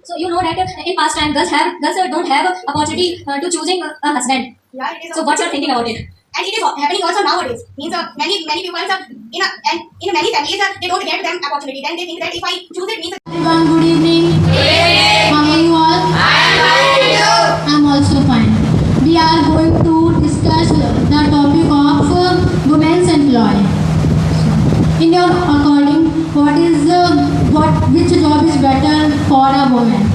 So you know that in past time girls don't have opportunity to choosing a husband. Yeah, it is. So what's your thinking about it? And it is happening also nowadays. Means many people in many families they don't get them opportunity. Then they think that if I choose it means. Everyone, good evening. How are you all? I'm also fine. We are going to discuss the topic of women's employment. In your according, which job is better for a woman?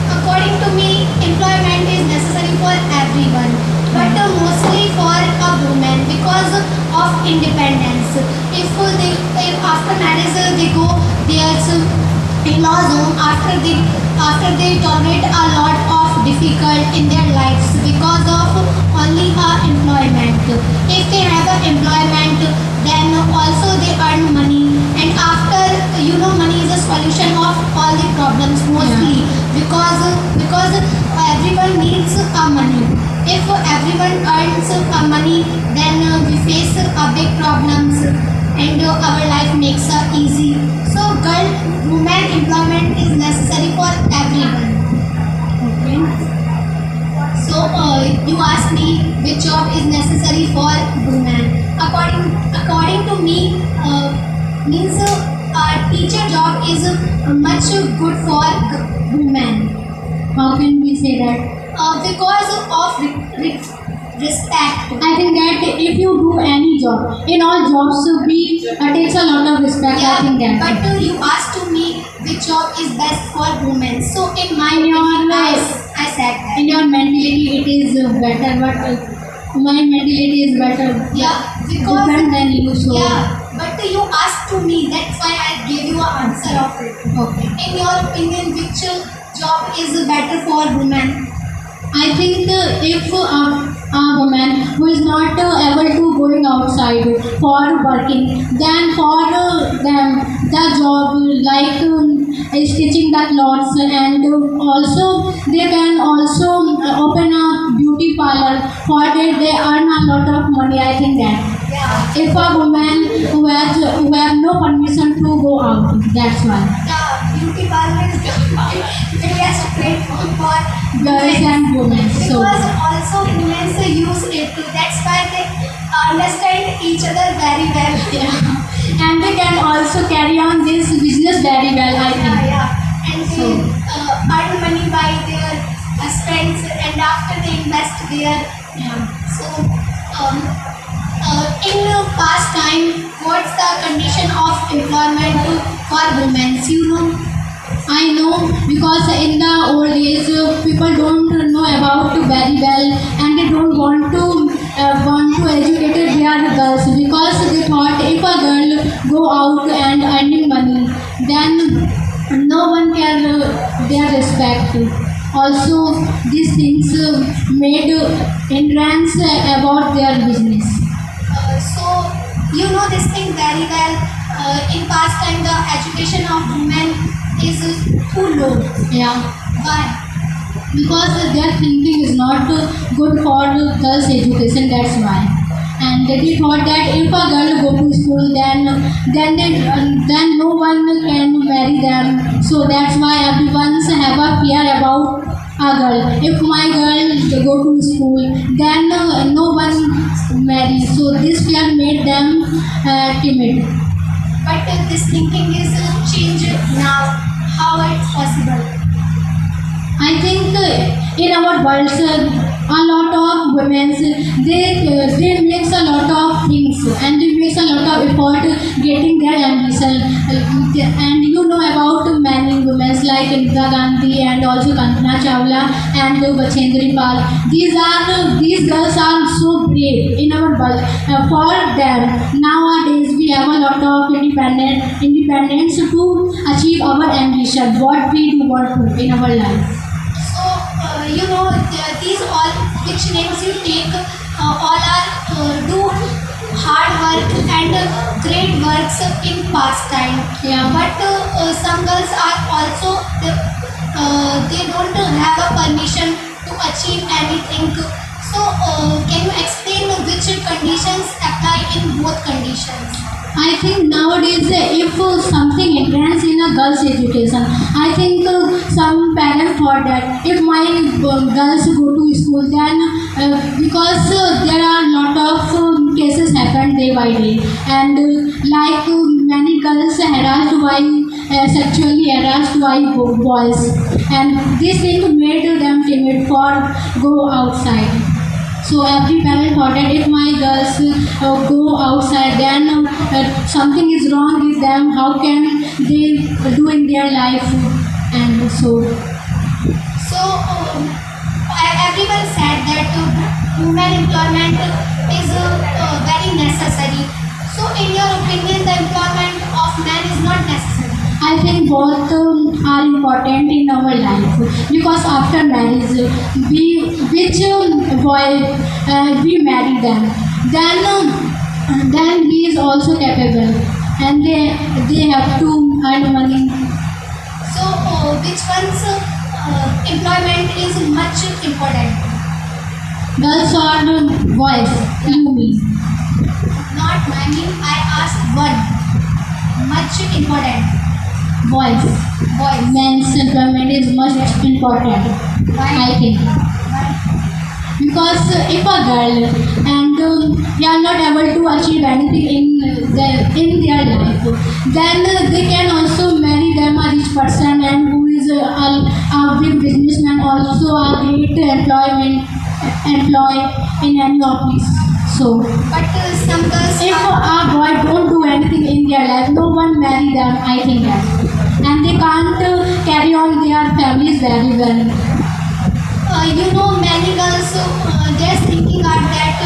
According to me, employment is necessary for everyone, but mostly for a woman because of independence. If after marriage they go their in-laws home, after they tolerate a lot of difficult in their lives because of only employment. If they have an employment, then also they earn money, and after money is a solution of all the problems mostly because everyone needs money. If everyone earns money, then we face big problems and our life makes easy. So woman employment is necessary for everyone. Okay. So you asked me which job is necessary for women. According to me, means a teacher job is much good for women. How can we say that? Because of respect. I think that if you do any job, in all jobs, we takes a lot of respect. I think that. But you asked to me which job is best for women. So in my I said that. In your mentality, it is better, but my mentality is better. Yeah, because different than you. So yeah, but you asked to me. That's why I gave you an answer of it. okay. In your opinion, which job is better for women? I think if a woman who is not able to going outside for working, then for them the job like stitching the clothes, and also they can also open a beauty parlor. For that they earn a lot of money. I think that Yeah. if a woman who have no permission to go out, that's why The beauty parlor is the best platform for girls and women. So because also women use it too. That's why they understand each other very well. and they can also carry on this business very well. I think. Yeah. And they earn money by their husbands, and after they invest there. Yeah. So in past time, what's the condition of employment for women? You know. I know because in the old days people don't know about very well, and they don't want to educate their girls because they thought if a girl go out and earning money, then no one can their respect. Also, these things made hindrance about their business. So you know this thing very well. In past time, the education of women is too low. Yeah. Why? Because their thinking is not good for girls' education. That's why, and they thought that if a girl go to school, then no one can marry them. So that's why everyone have a fear about a girl. If my girl go to school, then no one marry. So this fear made them timid. But this thinking is changed now. How it's possible? I think in our world, a lot of women they makes a lot of things, and they makes a lot of effort getting their ambition. And you know about many women like Indira Gandhi and also Kalpana Chawla and Bachendri Pal. These girls are so brave in our world. For them nowadays we have a lot of independence to achieve our ambition. What we do want to in our life. So these all which names you take, all are do hard work and great works in past time. Yeah. But some girls are also they don't have a permission to achieve anything. So can you explain which conditions apply in both conditions? I think nowadays if something entrance in a girl's education, I think some parents thought that if my girls go to school, then because there are lot of cases happen day by day, and many girls harassed by sexually harassed by boys, and this thing made them timid for go outside. So every parent thought that if my girls go outside, then something is wrong with them. How can they do in their life? And so Everyone said that women employment is very necessary. So, in your opinion, the employment of men is not necessary. I think both are important in our life, because after marriage, which boy we marry them, then he is also capable, and they have to earn money. So, which one's employment is much important? Girls or boys, you mean? Not I mean I asked one. Much important. Boys. Boys. Men's employment is much important, Why? I think. Why? Because if a girl and they are not able to achieve anything in their life, then they can also marry them a rich person, and who is a big businessman, also a great employee in any office. So But some girls if are, a boy don't do anything in their life, no one marry them, I think that, and they can't carry on their families very well. many girls their thinking are that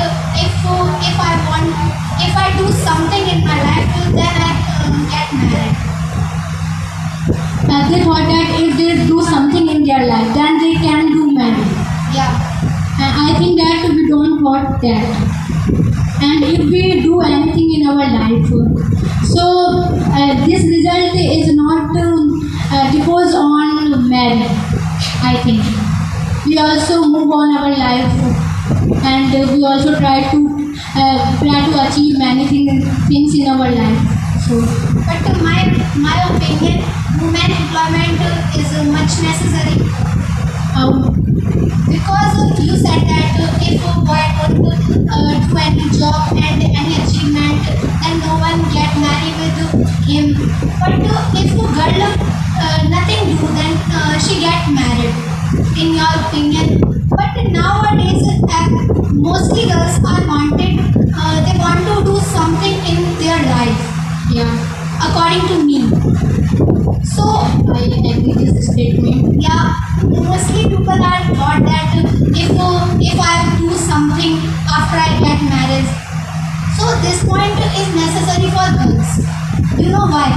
if I do something in my life, then I get married. They thought that if they do something in their life, then they can do marriage. Yeah. And I think that we don't want that. And if we do anything in our life, so this result is not depends on marriage, I think. We also move on our life, and we also try to achieve many things in our life. So But my opinion, women employment is much necessary. Because you said that if a boy don't do any job and any achievement, then no one get married with him. But if a girl nothing do, then she get married. In your opinion? But nowadays, mostly girls are wanted. They want to do something in their life, yeah, according to me. So I agree with this statement. yeah, mostly people are thought that if I do something after I get married, so this point is necessary for girls. You know why?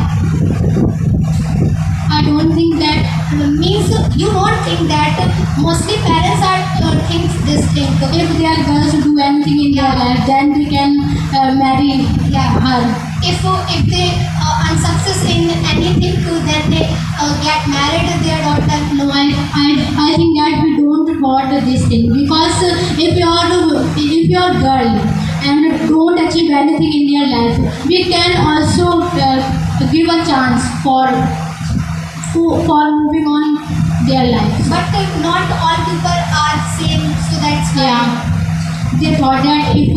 I don't think that Means you don't think that mostly parents are think this thing. if their girls do anything in their life, then they can marry her. If they unsuccess in anything, then they get married their daughter. No, I think that we don't thought this thing, because if your girl and don't achieve anything in their life, we can also give a chance for moving on their life. But not all people are same, so that's why. Yeah, they thought that if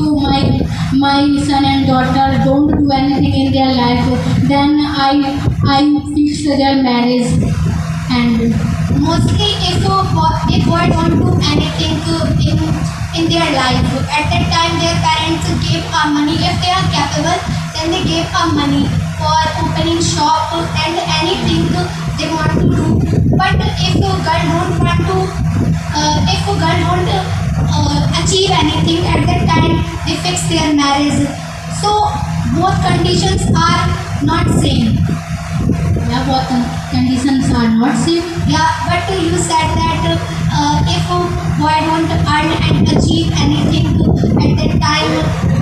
my son and daughter don't do anything in their life, then I fix their marriage. And Mostly, if boy don't do anything in their life, at that time their parents give money. If they are capable, then they give money for opening shop and anything they want to do. But if a girl don't want to, if a girl don't achieve anything, at that time they fix their marriage. So both conditions are not same. yeah, both conditions are not same. Yeah, but you said that if a boy don't earn and achieve anything at that time,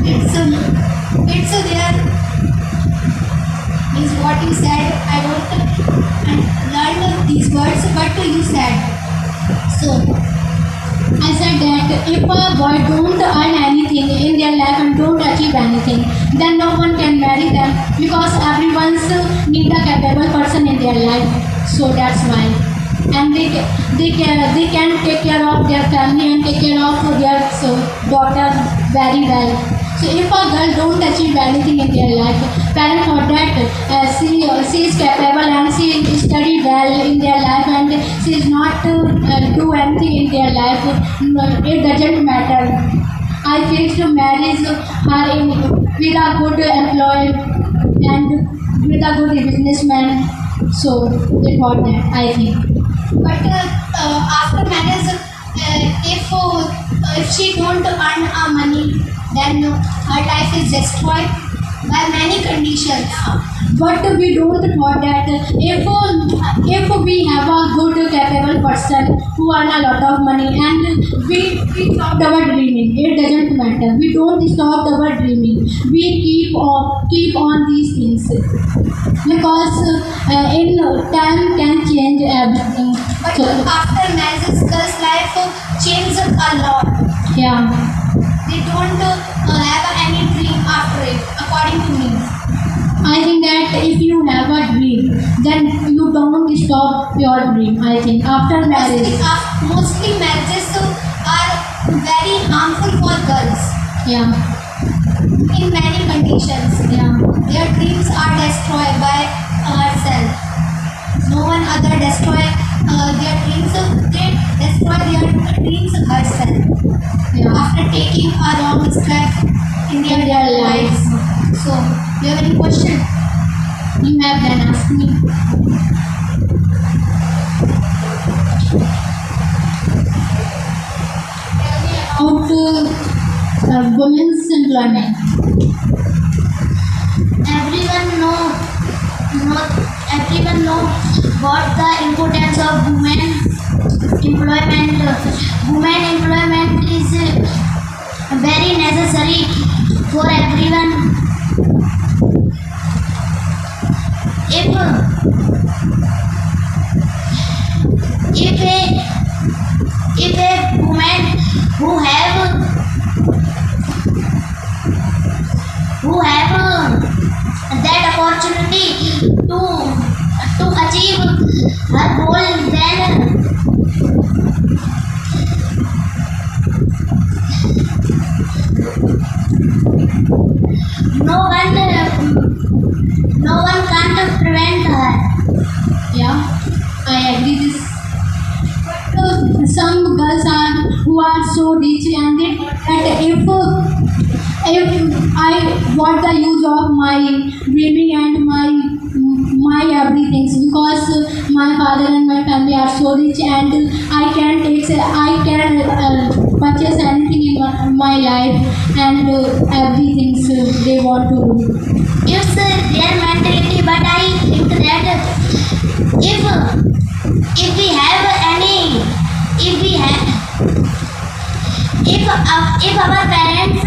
it's their is what you said. I don't learn these words, but you said so. I said that if a boy don't earn anything in their life and don't achieve anything, then no one can marry them, because everyone's need a capable person in their life. So that's why. and they can take care of their family and take care of their daughter very well. So if a girl don't achieve anything in their life, parents thought that she is capable and she study well in their life and she is not do anything in their life, it doesn't matter. I fixed to marriage her in with a good employee and with a good businessman. So they thought that, I think. But after marriage, if she don't earn money, then her life is destroyed by many conditions. But we don't thought that if we have a good capable person who earn a lot of money and we stop our dreaming, it doesn't matter. We don't stop our dreaming. We keep on these things because in time can change everything. But So, after marriage, girls' life changes a lot. yeah. They don't have any dream after it, according to me. I think that if you have a dream, then you don't stop your dream. I think after marriage, Mostly marriages are very harmful for girls yeah, in many conditions. yeah, Their dreams are destroyed by herself. No one other destroy their dreams. They destroy their dreams herself yeah. after taking a wrong step in their lives. So, you have any question? You have then asked me. About women's employment. Everyone know what the importance of women employment. Women employment is very necessary for everyone. If a woman who have that opportunity to achieve her goal, then no one can't prevent her. Yeah, I agree this. But some girls who are so rich and they that if I what the use of my dreaming and my everything because my father and my family are so rich and I can purchase anything in my life and everything they want to do. It's their mentality, but I think that if we have any, if our parents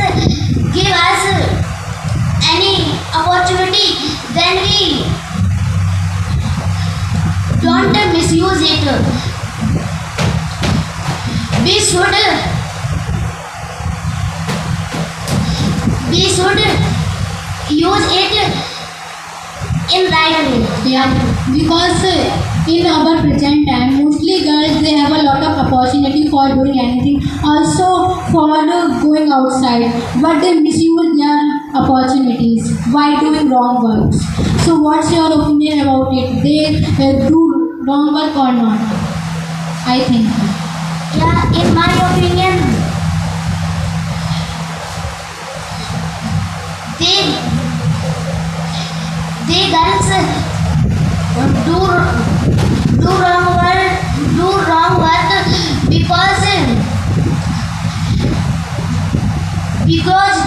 give us any opportunity, then we don't misuse it. We should use it in right way. Yeah, because in our present time, mostly girls they have a lot of opportunity for doing anything, also for going outside, but they misuse their opportunities by doing wrong works. So, what's your opinion about it? They do wrong work or not? I think. Yeah, in my opinion, they girls do wrong work because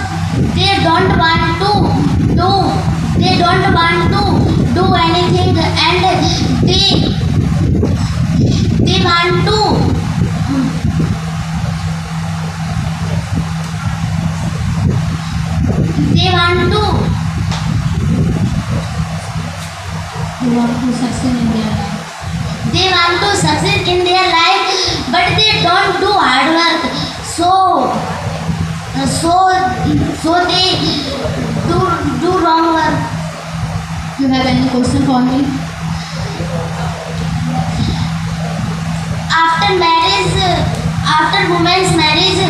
they don't want to do anything, and they want to You want to succeed in their life. They want to succeed in their life, but they don't do hard work. So they do wrong work. You have any question for me? after women's marriage,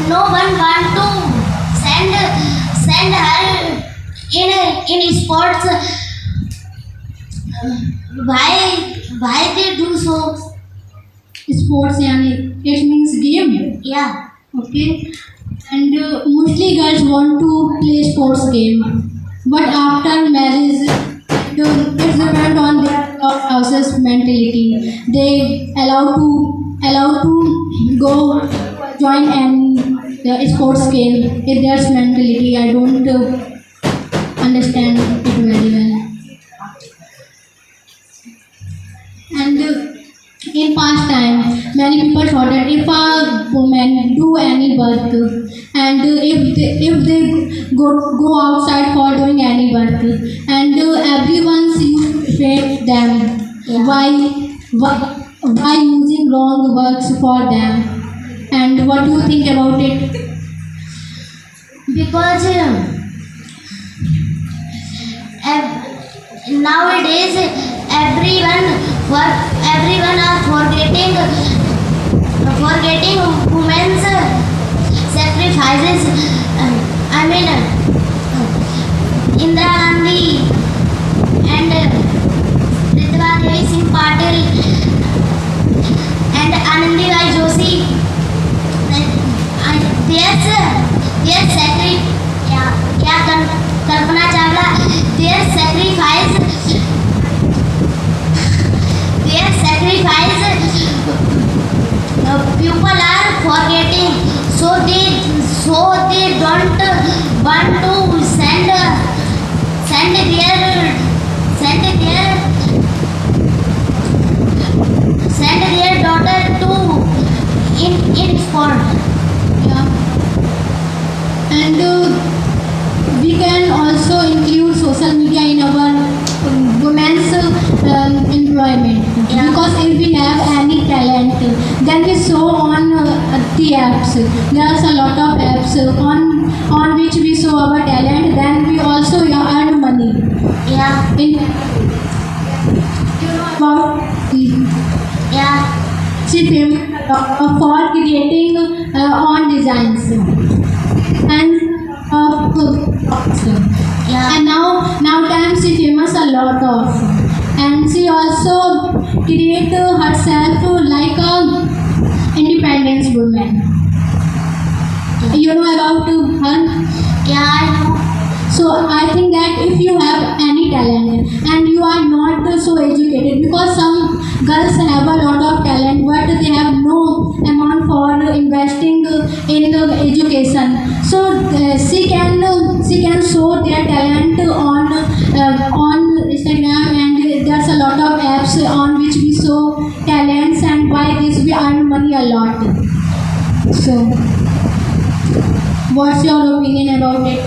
no one want to send her in sports. Why they do so? Sports यानी it means game. Yeah. Okay. And mostly girls want to play sports game, but after marriage, it's depend on their house's mentality. They allow to go join and the sports game. It's their mentality. I don't understand it very well. And in past time, many people thought that if a woman do any work and if they go outside for doing any work and everyone used to hate them, why using wrong works for them, and what do you think about it? Because nowadays everyone are forgetting women's sacrifices. I mean, Indira Gandhi and Pratibha Devi Singh Patil and Anandibai Joshi. Kalpana Chawla, their sacrifice people are forgetting, so they don't want to send their daughter to in sport. Yeah. And we can also include social media in our women's employment. Yeah. Because if we have any talent, then we show on the apps. There's a lot of apps on which we show our talent. Then we also earn money. Yeah. You know about Yeah. she famous for creating on designs and Yeah. and now time she famous a lot of, and she also create herself like a independence woman. You know about her? Yeah, I know. So I think that if you have any talent and you are not so educated, because some girls have a lot of talent but they have no amount for investing in the education, so she can show their talent on Instagram, and there's a lot of apps on which we show talents, and by this we earn money a lot. So what's your opinion about it?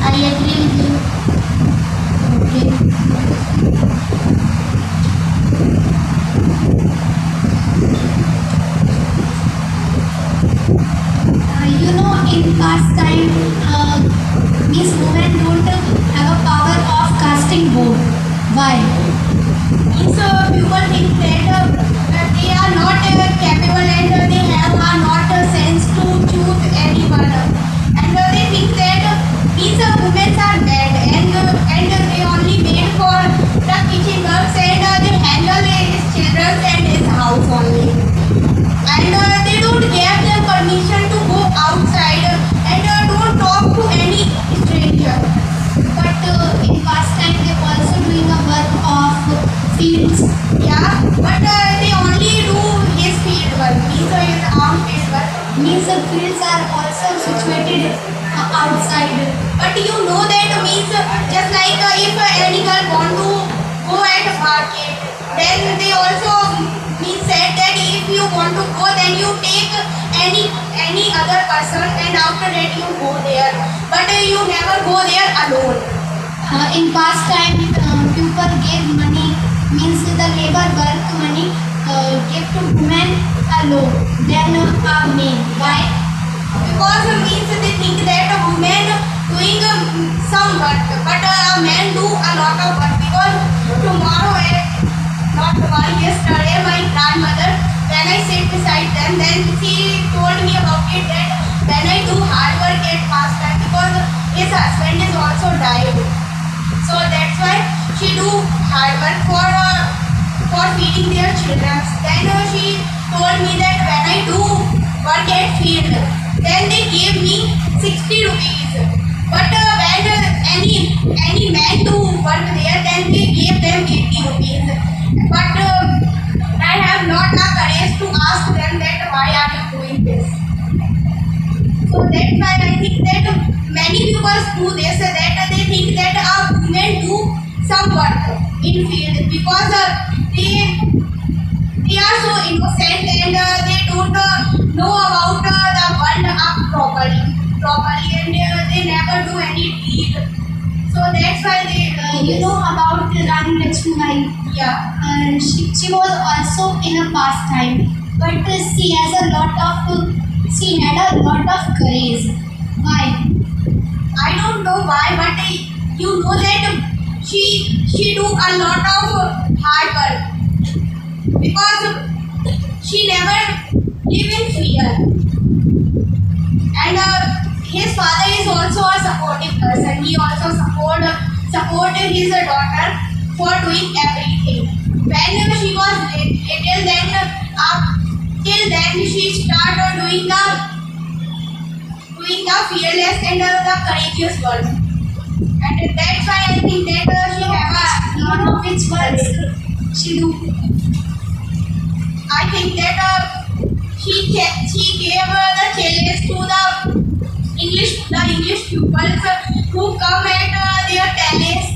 I agree with you. Okay. You know, in past time, these women don't have a power of casting vote. Why? So people think that they are not capable and they are not sense to choose anyone, and they think that these women are bad and they only made for the kitchen works and they handle his children and his house only, and they don't get the permission to go outside and don't talk to any stranger. But in past time, they were also doing a work of fields. Yeah, but they only do his field work, means his arm field work. Means the fields are also situated outside. But you know that means just like if any girl want to go at market, then they also means said that if you want to go, then you take any other person and after that you go there. But you never go there alone. In past time, people gave money, means the labor work money give to women alone, then a men. Why? Because means they think that a woman doing some work, but a man do a lot of work. Because tomorrow, not tomorrow, yesterday, my grandmother beside them. Then she told me about it that when I do hard work at pastime because his husband is also died. So that's why she do hard work for feeding their children. Then she told me that when I do work at field, then they gave me 60 rupees. But when any man do work there, then they gave them 80 rupees. But I have not the courage to ask them that why are you doing this. So that's why I think that many people do this, that they think that women do some work in field because they are so innocent and they don't know about the world properly and they never do any deed. So that's why they You know about Rani Lakshmi. yeah. She was also in a pastime, but she had a lot of courage. Why? I don't know why, but you know that she do a lot of hard work because she never live in fear. And his father is also a supportive person. He also support his daughter for doing everything. When she was little, then till then she started doing the fearless and the courageous work. And that's why I think that she have a lot of Which works she do? I think that she gave the challenge to the English pupils who come at their talents.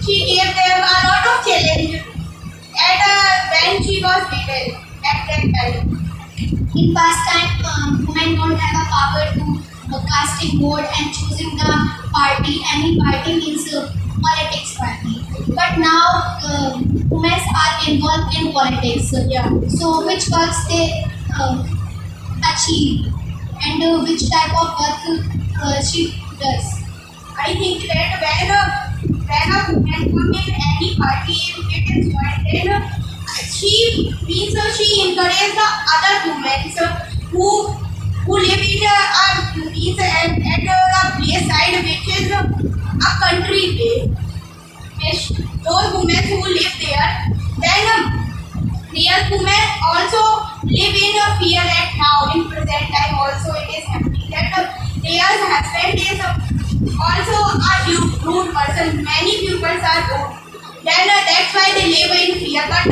She gave them a lot of challenge at when she was little at that time. In pastime, women don't have a power to casting vote and choosing the party. Any party means politics party. But now women are involved in politics. Yeah. So which works they achieve and which type of work she does. I think that when a woman comes in any party and get joined, then she encourages the other women who live in at the place side which is a country place. Those women who live there, then real women also live in a fear at now in present time. Also it is happening that their husband is also a rude person. Many people are rude. Then that's why they live in fear. But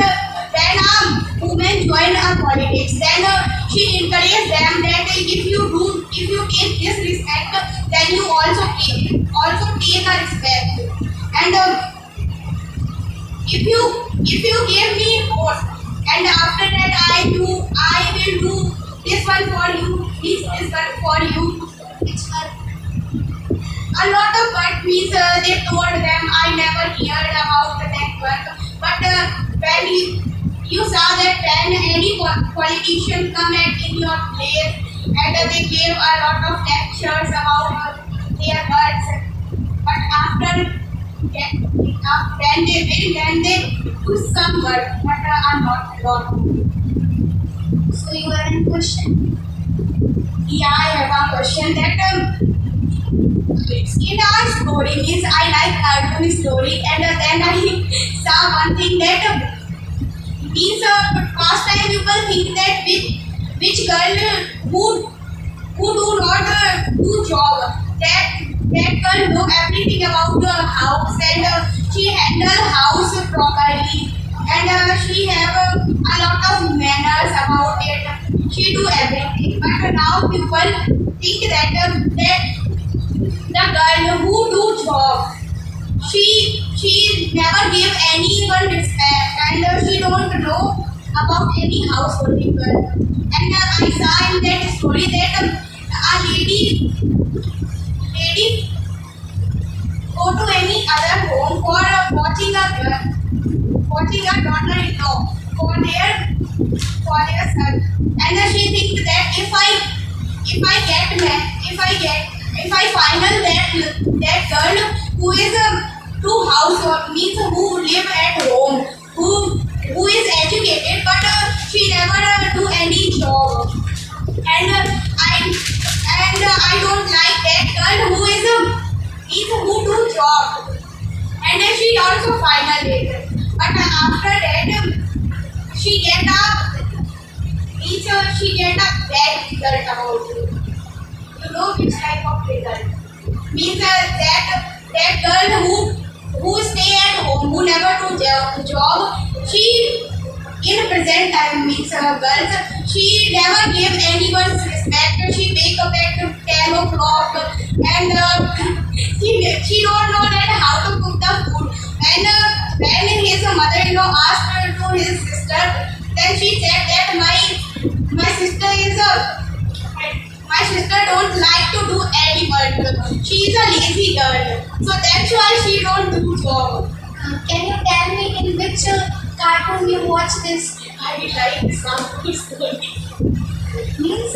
when a woman join a politics, then she encourages them that if you take this respect, then you also take a respect. And if you give me vote, and after that I will do this one for you, this one for you. Which work? A lot of work means they told them I never heard about that work. But when you saw that when any politician come in your place and they gave a lot of lectures about their works. But after when they win, then they do some work, but are not a lot. So you have a question. Yeah, I have a question that in our story means I like Arjun story, and then I saw one thing that means past time people think that which girl who do not do job, that girl know everything about the house and she handle house properly and she have a lot of manners about it. She do everything, but now people think that the girl who do job, she never give anyone respect and she don't know about any householding girl. And I saw in that story that a lady go to any other home for watching a daughter-in-law for their son, and she thinks that if I final that girl who is to household means who live at home, who who is educated, but she never do any job. And I don't like that girl who is who do job. And she also final it. But after that, she get a bad result about it. You know which type of result? Means that girl who stay at home, who never do job, she in present time means girls, she never give anyone's respect. She wake up at 10 o'clock and she don't know that how to cook the food. And when his mother-in-law asked her to his sister, then she said that my sister is my sister don't like to do any work. She is a lazy girl, so that's why she don't do job. Can you tell me in which cartoon you watch this? I like some story. Means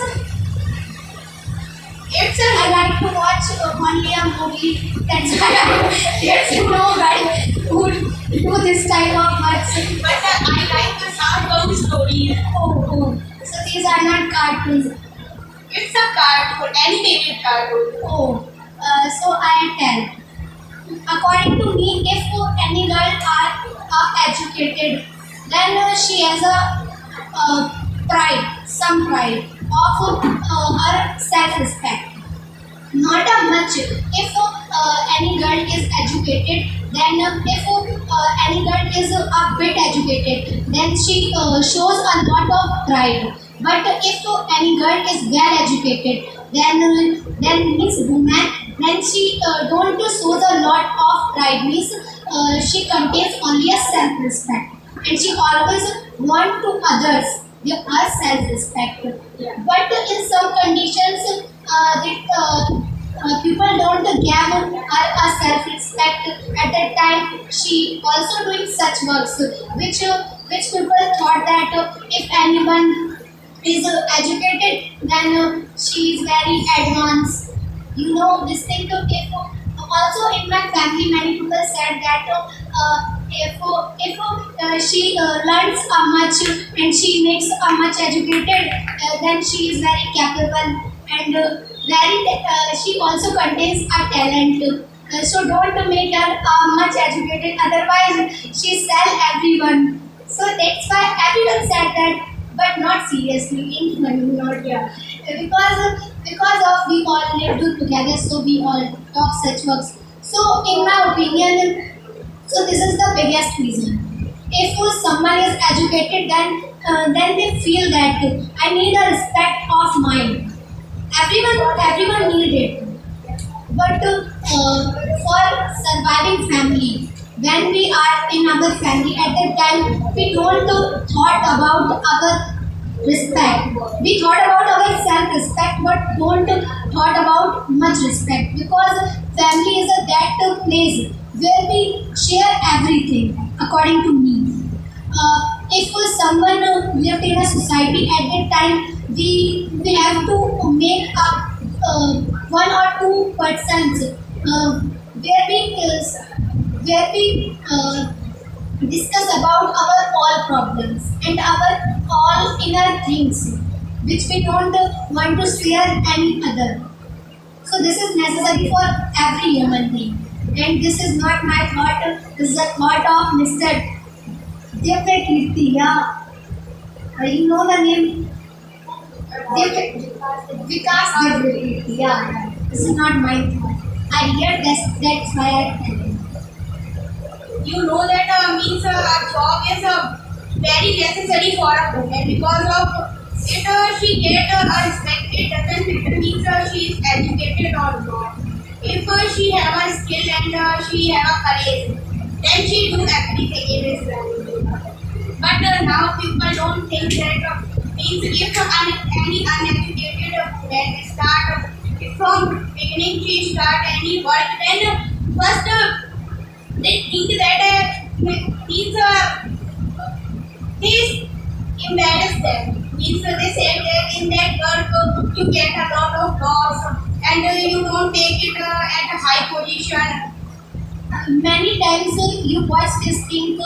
It's I a like to watch only a movie. That's why I get to know guys who do this type of works. but I like the sound story. Oh. So these are not cartoons. It's a cartoon, animated cartoon. Oh. So I tell. According to me, if any girl are educated, then she has a pride, some pride of her self-respect. Not a much. If any girl is educated, then if any girl is a bit educated, then she shows a lot of pride. But if any girl is well educated, then means woman, then she don't shows a lot of pride. Means she contains only a self-respect, and she always want to others give her self-respect. Yeah. But in some conditions, people don't give her a self-respect. At that time, she also doing such works, which people thought that if anyone is educated, then she is very advanced. You know this thing. If also in my family, many people said that if she learns a much and she makes a much educated, then she is very capable and she also contains a talent. So don't make her much educated, otherwise she sell everyone. So that's why everyone said that, but not seriously, in not yeah. Because of we all live together, so we all talk such works. So in my opinion, so this is the biggest reason. If someone is educated, then they feel that I need a respect of mine. Everyone need it. But for surviving family, when we are in our family, at that time we don't thought about our respect. We thought about our self-respect, but don't thought about much respect, because family is that place where we share everything. According to me, if someone lived in a society at that time, we have to make up 1 or 2 persons where we discuss about our all problems and our all inner things which we don't want to share any other. So this is necessary for every human being, and this is not my thought. This is a thought of Mr. Divya Kirti. Yeah, you know the name. Vikas Devkirti. Yeah, this is not my thought. I hear that's why I tell you. You know that means a job is very necessary for a woman, because of it she get a respect. It doesn't matter means she is educated or not. If she have a skill and she have a courage, then she do everything in his life. But now people don't think that means if any uneducated woman start from beginning, she start any work, then first they think that this embarrass them. Means they say that in that work you get a lot of loss and you don't take it at a high position. Many times you watch this thing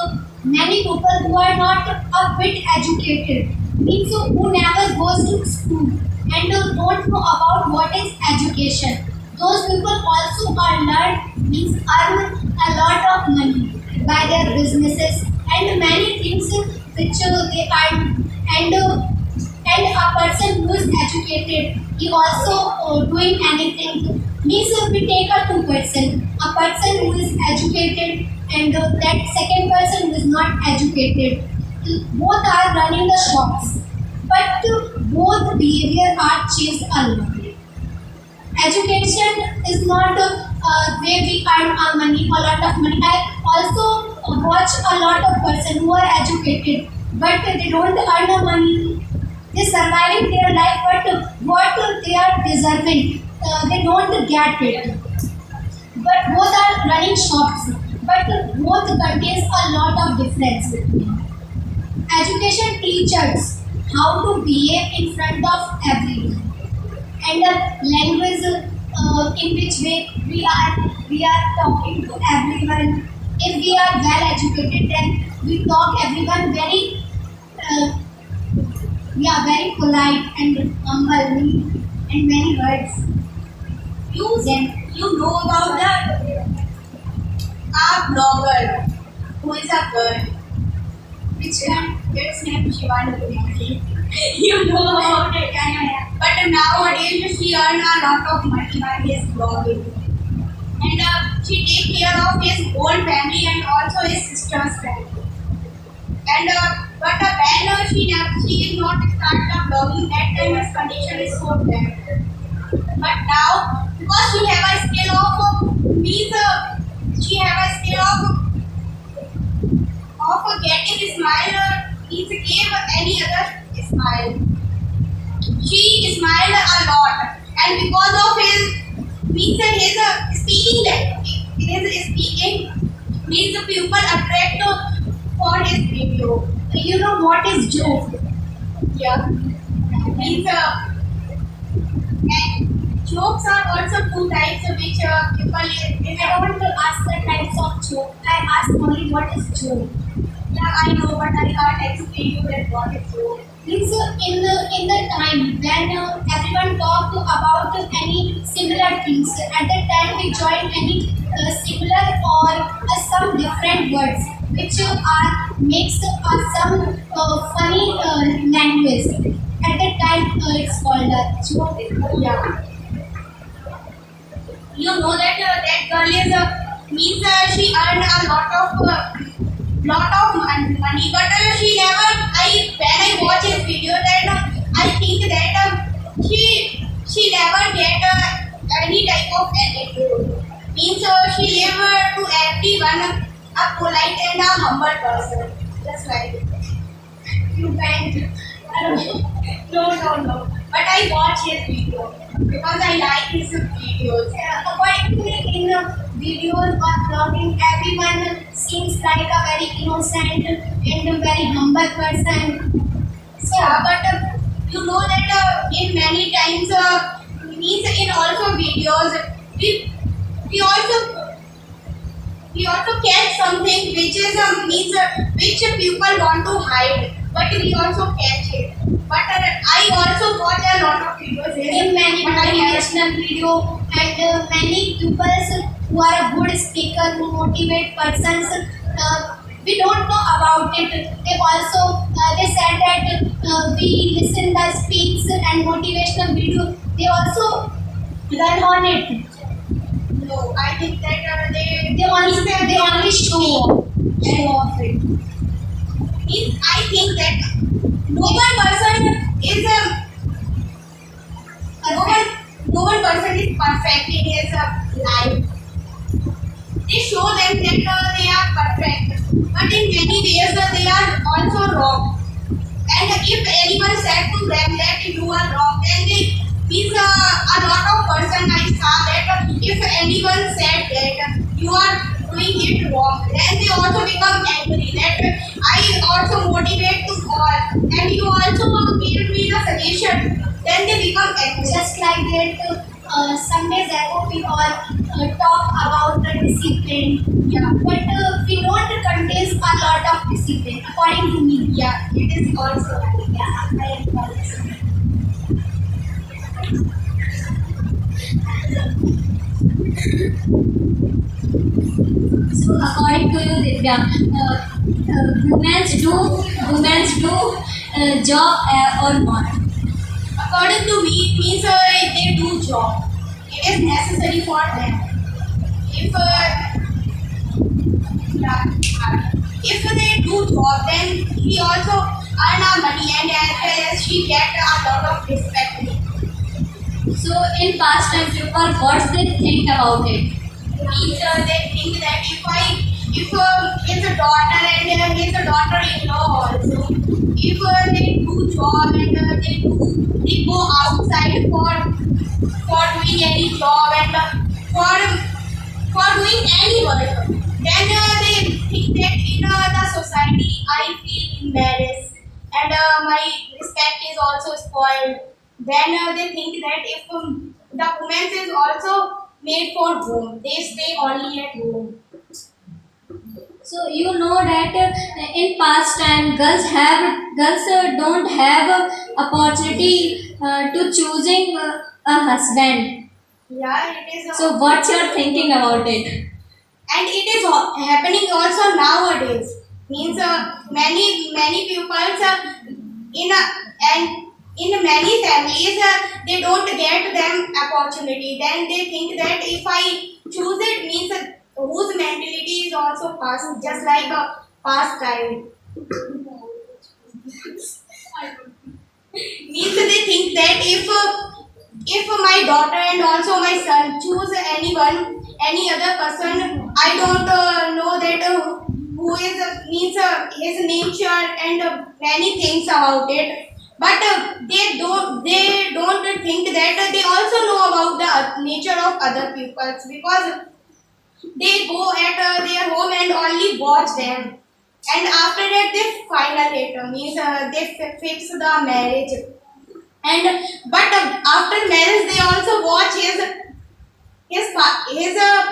many people who are not a bit educated, means who never goes to school and don't know about what is education. Those people also are learned, means earn a lot of money by their businesses and many things which they earn and a person who is educated he also doing anything means we take a a person who is educated and that second person who is not educated, both are running the shops but both behavior are changed a lot. Education is not where we earn our money, a lot of money. I also watch a lot of person who are educated, but they don't earn the money. They surviving their life, but what they are deserving, they don't get it. But both are running shops, but both contains a lot of difference. Education teaches how to behave in front of everyone and the language in which way we are talking to everyone. If we are well educated, then we talk everyone very very polite and humble and many words. You know about a blogger who is a girl. Which one? Its name Shivani. You know about it. Yeah. But nowadays she earns a lot of money by his blogging. And she takes care of his whole family and also his sister's family. And but when she is not started blogging, that time his condition is so bad. But now, because she have a skill of getting a smile, he gave any other smile. She smiled a lot, and because of his speaking means the people attract for his video. You know what is joke? Yeah, means and jokes are also two types which people. I don't ask the types of joke. I ask only what is joke. Yeah, I know, but I can't explain you that what is joke. Means in the time when everyone talked about any similar things, at that time we joined any similar or some different words which are makes some funny language. At that time it's called a joke. Yeah. You know that that girl is means she earned a lot of money, but she never. When I watch his video, that I think that she never get any type of attitude. Means she live to everyone a polite and a humble person, just like You went. no. But I watch his video because I like his videos. According to me, in videos or vlogging, everyone seems like a very innocent and a very humble person. Yeah, but you know that in many times, means in also videos, we also catch something which is means which people want to hide, but we also catch it. But I also watch a lot of videos In many but I never. motivational video and many people who are a good speaker who motivate persons, we don't know about it. They also they said that we listen the speaks and motivational video. They also learn on it. No, I think that They only show off it. I think that no one person is no one person is perfect in his life. They show them that they are perfect, but in many ways they are also wrong. And if anyone said to them that you are wrong, then they means a lot of person I saw that if anyone said that you are doing it wrong, then they also become angry. That I also motivate to all, and you also give me the suggestion. Then they become angry. Just like that, some days ago we all talk about the discipline. Yeah, but we don't contain a lot of discipline, according to me. Yeah, it is also right. Yeah, I am also. So according to you, Divya, women's do job or not? According to me, it means they do job. It is necessary for them. If yeah, if they do job, then we also earn our money, and as well as she get a lot of respect. So in past time, people what they think about it? Means they think that if his daughter and his daughter-in-law also, if they do job and they go outside for doing any job and for doing any work, then they think that in the society I feel embarrassed and my respect is also spoiled. Then they think that if the woman is also made for home, they stay only at home. So you know that in past time, girls don't have opportunity to choosing a husband. Yeah, it is. So what's your thinking about it? And it is happening also nowadays. Means many people in a, and in many families they don't get them opportunity. Then they think that if I choose it means whose mentality is also past, just like a past time. Means they think that if my daughter and also my son choose anyone, any other person, I don't know that who is means his nature and many things about it. But they don't think that they also know about the nature of other peoples, because they go at their home and only watch them. And after that, they final it means they fix the marriage. And but after marriage, they also watch his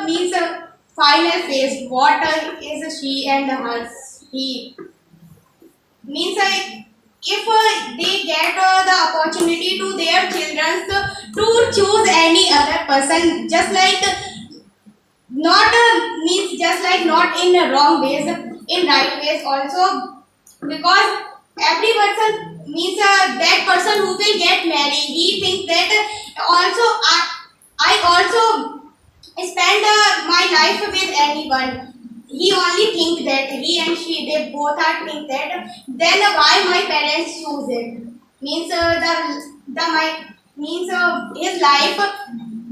means final face. What is she and hers he means if they get the opportunity to their children to choose any other person, just like not means just like not in wrong ways, in right ways also, because every person means that person who will get married, he thinks that also I also spend my life with anyone. He only think that he and she they both are think that, then why my parents choose it means the my means his life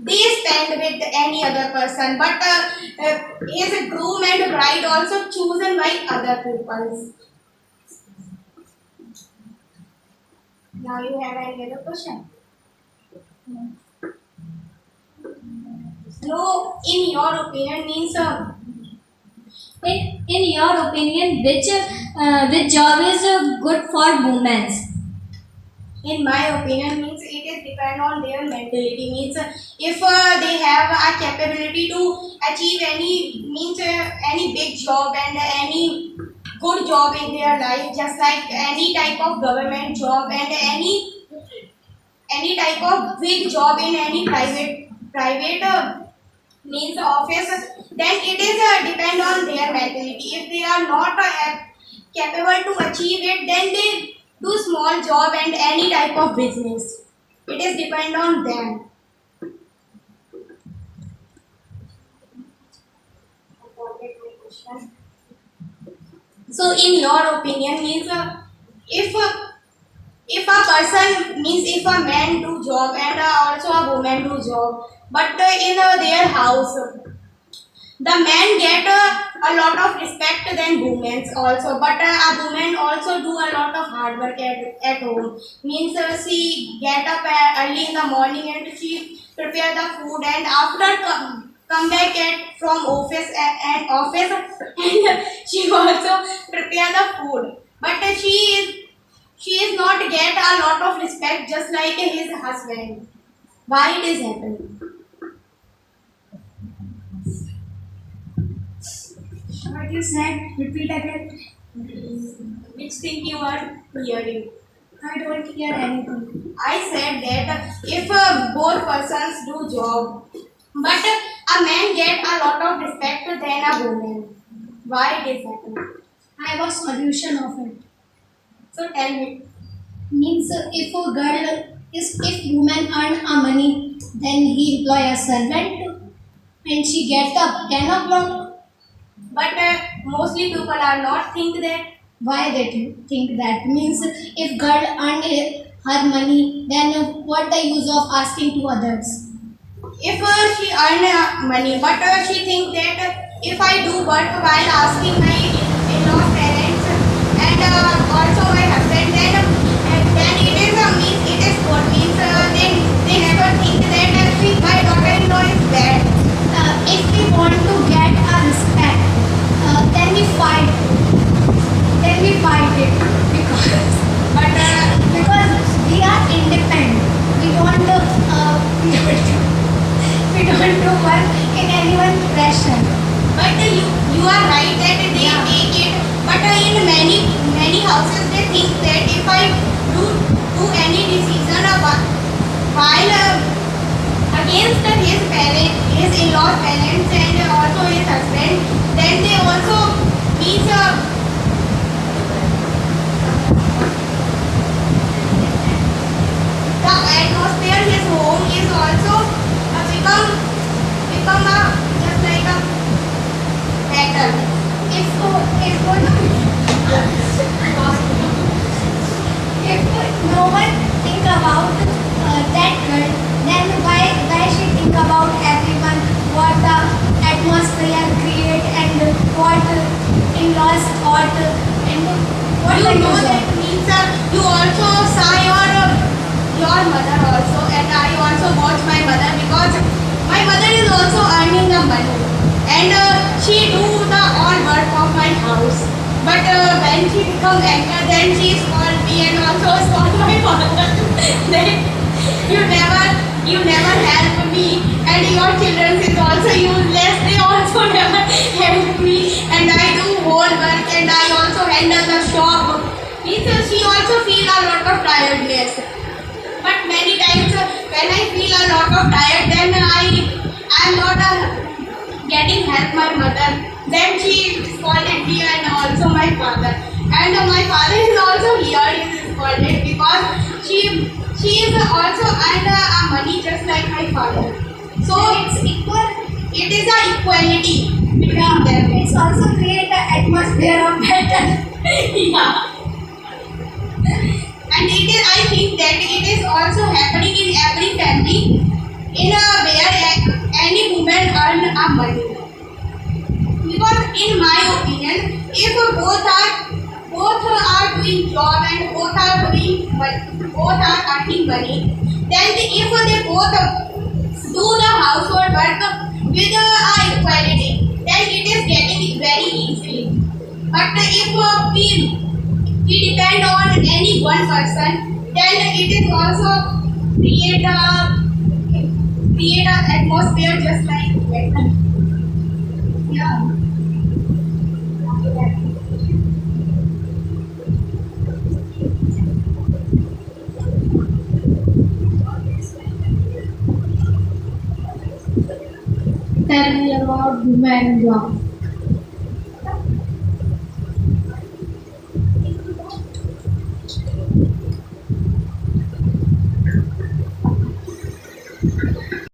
they spend with any other person, but his groom and bride also chosen by other people. Now you have any other question? No, in your opinion means In your opinion, which job is good for women? in my opinion means it is depend on their mentality. Means if they have a capability to achieve any means any big job and any good job in their life, just like any type of government job and any type of big job in any private means office, then it is depend on their mentality. If they are not capable to achieve it, then they do small job and any type of business. It is depend on them. So in your opinion means if a person means if a man do job and also a woman do job, but in their house the man get a lot of respect than women also, but a woman also do a lot of hard work at home. Means she get up early in the morning and she prepare the food, and after come back from office and office and she also prepare the food, but she is not get a lot of respect just like his husband. Why it is happening? you said? Repeat again. Which thing you are hearing? I don't hear anything. I said that if both persons do job, but a man get a lot of respect than a woman. Why it is happen? I have a solution of it. So tell me. Means if a girl is if woman earn a money, then he employ a servant and she gets up 10 o'clock. But mostly people are not think that. Why they think that? Means if girl earn her money, then what the use of asking to others? If she earn money, but she think that if I do work while asking my in-law parents and also my husband, then it is means it is good. Means they never think that my daughter-in-law is bad. If we want to get a respect, then we fight. Then we fight it But because we are independent. We don't we don't do work in anyone's pressure. you are right that they take it. But in many houses they think that if I do any decision while against his parents, his in-laws parents and also his husband, then they also means the atmosphere his home is also become a just like a battle. If no one think about that girl, then why she think about everyone, what the atmosphere create and what in-laws thought and what You the know use that of. means you also saw your mother also, and I also watch my mother because my mother is also earning the money and she do the all work of my house. But when she become angry, then she scold me and also scold my father. Then you never help me, and your children is also useless. They also never help me, and I do whole work and I also handle the shop. Means she also feel a lot of tiredness. But many times when I feel a lot of tired, then I am not getting help my mother. Then she scolded me and also my father. And my father is also here is scolded because she is also earned money just like my father. So It's equal. it is a equality between them. It's also create an atmosphere of battle. Yeah. And it is, I think that it is also happening in every family where any woman earn a money. Because in my opinion, if both are doing job and both are earning money, then if they both do the household work with equality, then it is getting very easily. But if we depend on any one person, then it is also create a atmosphere just like that. Yeah. Tell me about women job.